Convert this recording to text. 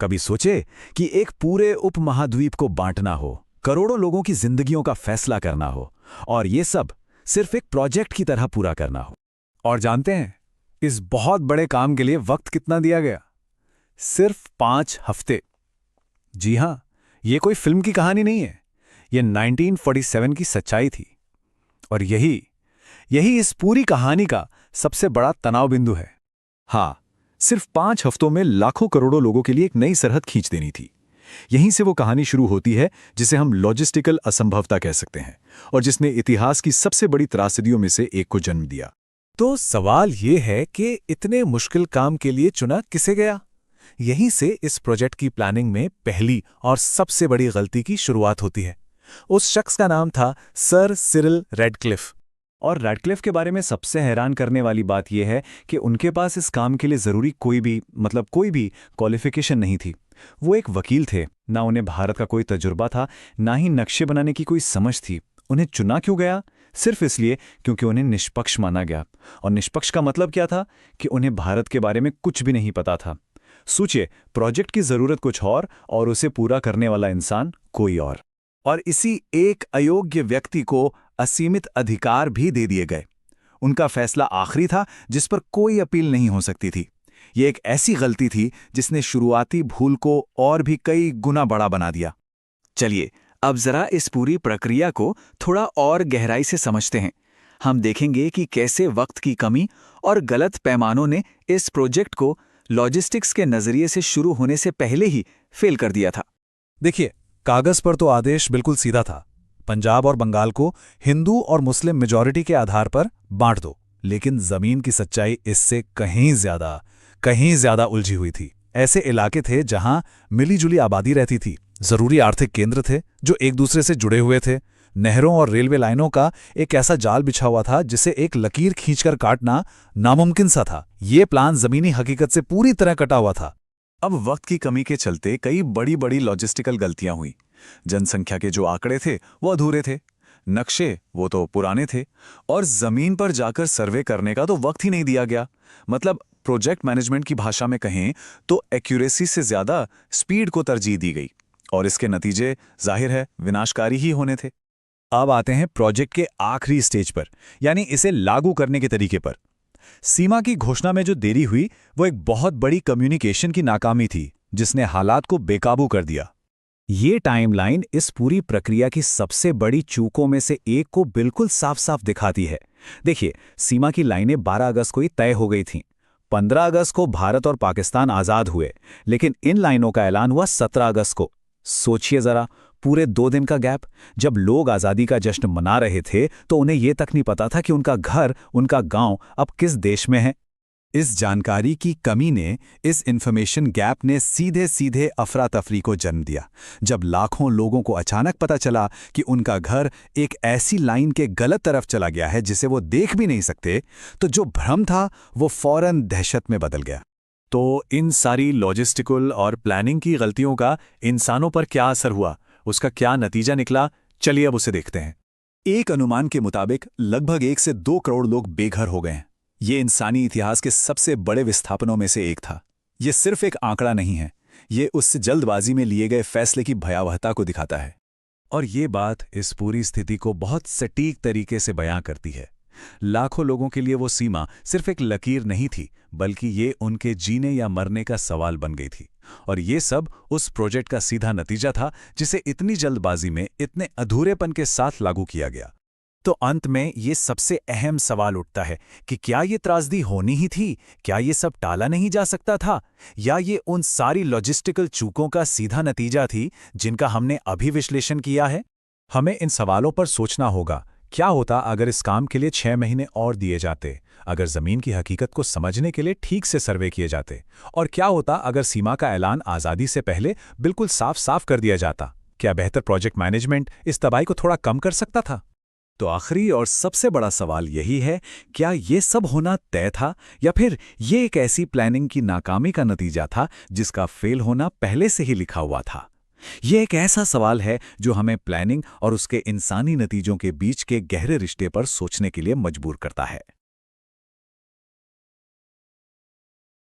कभी सोचे कि एक पूरे उपमहाद्वीप को बांटना हो, करोड़ों लोगों की जिंदगियों का फैसला करना हो, और ये सब सिर्फ एक प्रोजेक्ट की तरह पूरा करना हो। और जानते हैं इस बहुत बड़े काम के लिए वक्त कितना दिया गया? सिर्फ 5 हफ्ते। जी हां, ये कोई फिल्म की कहानी नहीं है, ये 1947 की सच्चाई थी। और यही यही इस पूरी कहानी का सबसे बड़ा तनाव बिंदु है। हाँ, सिर्फ 5 हफ्तों में लाखों करोड़ों लोगों के लिए एक नई सरहद खींच देनी थी। यहीं से वो कहानी शुरू होती है जिसे हम लॉजिस्टिकल असंभवता कह सकते हैं, और जिसने इतिहास की सबसे बड़ी त्रासदियों में से एक को जन्म दिया। तो सवाल ये है कि इतने मुश्किल काम के लिए चुना किसे गया? यहीं से इस प्रोजेक्ट की प्लानिंग में पहली और सबसे बड़ी गलती की शुरुआत होती है। उस शख्स का नाम था सर सिरिल रैडक्लिफ। और रैडक्लिफ के बारे में सबसे हैरान करने वाली बात यह है कि उनके पास इस काम के लिए ज़रूरी कोई भी क्वालिफिकेशन नहीं थी। वो एक वकील थे, ना उन्हें भारत का कोई तजुर्बा था, ना ही नक्शे बनाने की कोई समझ थी। उन्हें चुना क्यों गया? सिर्फ इसलिए क्योंकि उन्हें निष्पक्ष माना गया। और निष्पक्ष का मतलब क्या था? कि उन्हें भारत के बारे में कुछ भी नहीं पता था। सोचिए, प्रोजेक्ट की ज़रूरत कुछ और उसे पूरा करने वाला इंसान कोई और इसी एक अयोग्य व्यक्ति को असीमित अधिकार भी दे दिए गए। उनका फैसला आखिरी था, जिस पर कोई अपील नहीं हो सकती थी। ये एक ऐसी गलती थी जिसने शुरुआती भूल को और भी कई गुना बड़ा बना दिया। चलिए, अब जरा इस पूरी प्रक्रिया को थोड़ा और गहराई से समझते हैं। हम देखेंगे कि कैसे वक्त की कमी और गलत पैमानों ने इस प्रोजेक्ट को लॉजिस्टिक्स के नजरिए से शुरू होने से पहले ही फेल कर दिया था। देखिए, कागज पर तो आदेश बिल्कुल सीधा था। पंजाब और बंगाल को हिंदू और मुस्लिम मेजॉरिटी के आधार पर बांट दो। लेकिन जमीन की सच्चाई इससे कहीं ज्यादा उलझी हुई थी। ऐसे इलाके थे जहां मिलीजुली आबादी रहती थी, जरूरी आर्थिक केंद्र थे जो एक दूसरे से जुड़े हुए थे, नहरों और रेलवे लाइनों का एक ऐसा जाल बिछा हुआ था जिसे एक लकीर खींचकर काटना नामुमकिन सा था। ये प्लान जमीनी हकीकत से पूरी तरह कटा हुआ था। अब वक्त की कमी के चलते कई बड़ी बड़ी लॉजिस्टिकल गलतियां हुई। जनसंख्या के जो आंकड़े थे वो अधूरे थे, नक्शे वो तो पुराने थे, और जमीन पर जाकर सर्वे करने का तो वक्त ही नहीं दिया गया। मतलब प्रोजेक्ट मैनेजमेंट की भाषा में कहें तो एक्यूरेसी से ज्यादा स्पीड को तरजीह दी गई, और इसके नतीजे जाहिर है विनाशकारी ही होने थे। अब आते हैं प्रोजेक्ट के आखिरी स्टेज पर, यानी इसे लागू करने के तरीके पर। सीमा की घोषणा में जो देरी हुई वो एक बहुत बड़ी कम्युनिकेशन की नाकामी थी, जिसने हालात को बेकाबू कर दिया। ये टाइमलाइन इस पूरी प्रक्रिया की सबसे बड़ी चूकों में से एक को बिल्कुल साफ साफ दिखाती है। देखिए, सीमा की लाइनें 12 अगस्त को ही तय हो गई थीं। 15 अगस्त को भारत और पाकिस्तान आज़ाद हुए, लेकिन इन लाइनों का ऐलान हुआ 17 अगस्त को। सोचिए जरा, पूरे 2 दिन का गैप। जब लोग आज़ादी का जश्न मना रहे थे तो उन्हें यह तक नहीं पता था कि उनका घर, उनका गांव अब किस देश में है। इस जानकारी की कमी ने, इस इंफॉर्मेशन गैप ने सीधे सीधे अफरा तफरी को जन्म दिया। जब लाखों लोगों को अचानक पता चला कि उनका घर एक ऐसी लाइन के गलत तरफ चला गया है जिसे वो देख भी नहीं सकते, तो जो भ्रम था वो फौरन दहशत में बदल गया। तो इन सारी लॉजिस्टिकल और प्लानिंग की गलतियों का इंसानों पर क्या असर हुआ, उसका क्या नतीजा निकला, चलिए अब उसे देखते हैं। एक अनुमान के मुताबिक लगभग 1 से 2 करोड़ लोग बेघर हो गए हैं। ये इंसानी इतिहास के सबसे बड़े विस्थापनों में से एक था। ये सिर्फ एक आंकड़ा नहीं है, ये उस जल्दबाजी में लिए गए फैसले की भयावहता को दिखाता है। और ये बात इस पूरी स्थिति को बहुत सटीक तरीके से बयां करती है। लाखों लोगों के लिए वो सीमा सिर्फ एक लकीर नहीं थी, बल्कि ये उनके जीने या मरने का सवाल बन गई थी। और ये सब उस प्रोजेक्ट का सीधा नतीजा था, जिसे इतनी जल्दबाजी में, इतने अधूरेपन के साथ लागू किया गया। तो अंत में ये सबसे अहम सवाल उठता है कि क्या ये त्रासदी होनी ही थी? क्या ये सब टाला नहीं जा सकता था? या ये उन सारी लॉजिस्टिकल चूकों का सीधा नतीजा थी जिनका हमने अभी विश्लेषण किया है? हमें इन सवालों पर सोचना होगा। क्या होता अगर इस काम के लिए 6 महीने और दिए जाते? अगर जमीन की हकीकत को समझने के लिए ठीक से सर्वे किए जाते? और क्या होता अगर सीमा का ऐलान आज़ादी से पहले बिल्कुल साफ साफ कर दिया जाता? क्या बेहतर प्रोजेक्ट मैनेजमेंट इस तबाही को थोड़ा कम कर सकता था? तो आखिरी और सबसे बड़ा सवाल यही है, क्या ये सब होना तय था, या फिर ये एक ऐसी प्लानिंग की नाकामी का नतीजा था जिसका फेल होना पहले से ही लिखा हुआ था? ये एक ऐसा सवाल है जो हमें प्लानिंग और उसके इंसानी नतीजों के बीच के गहरे रिश्ते पर सोचने के लिए मजबूर करता है।